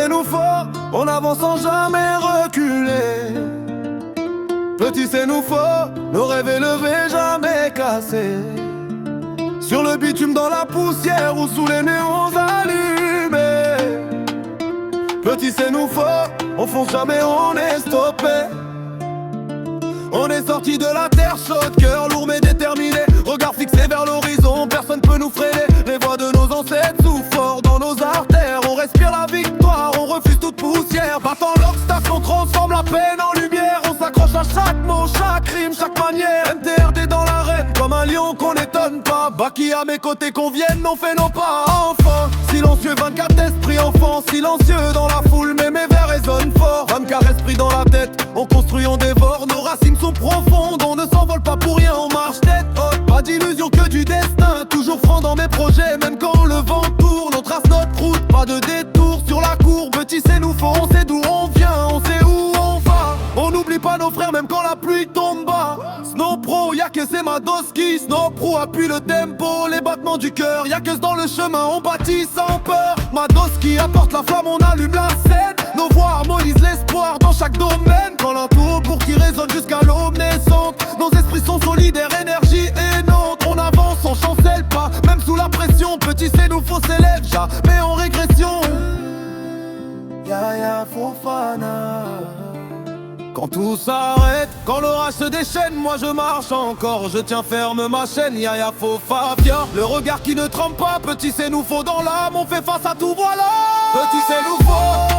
c'est nous fort, on avance sans jamais reculer. Petit c'est nous fort, nos rêves élevés jamais cassés. Sur le bitume dans la poussière ou sous les néons allumés. Petit c'est nous fort, on fonce jamais, on est stoppé. On est sorti de la terre chaude, cœur lourd mais déterminé. Regard fixé vers l'horizon, personne peut nous freiner. Les voix de nos ancêtres soufflent fort dans nos artères. On respire la victoire, on refuse toute poussière. Battant l'obstacle, on transforme la peine en lumière. On s'accroche à chaque mot, chaque rime, chaque manière. MTRD dans l'arène, comme un lion qu'on n'étonne pas. Baki à mes côtés, qu'on vienne, on fait nos pas. Enfin, silencieux, 24 esprits enfants. Silencieux dans la foule, mais mes vers résonnent fort. 24 esprits dans la tête, on construit, on dévore. Nos racines sont profondes, on ne s'envole pas pour rien, on marche tête haute. Pas d'illusion que du destin, toujours franc dans mes projets. Même quand le vent tourne, on trace notre route. Pas de détour sur la courbe, petit c'est nous fort. On sait d'où on vient, on sait où on va. On n'oublie pas nos frères même quand la pluie tombe bas. Snow Pro, y'a que c'est Madoski. Snow Pro appuie le tempo, les battements du cœur. Y'a que dans le chemin, on bâtit sans peur. Madoski apporte la flamme, on allume la scène. Nos voix harmonisent l'espoir dans chaque domaine. Quand l'entour pour qui résonne jusqu'à l'aube naissante. Nos esprits sont solidaires, énergie aidante. On avance, on chancelle pas, même sous la pression. Petit c'est nous faut s'élève, jamais en régression. Yaya Fofana. Quand tout s'arrête, quand l'orage se déchaîne, moi je marche encore, je tiens ferme ma chaîne. Yaya Fofana, le regard qui ne trempe pas. Petit c'est nous faut dans l'âme, on fait face à tout, voilà. Petit c'est nous faut.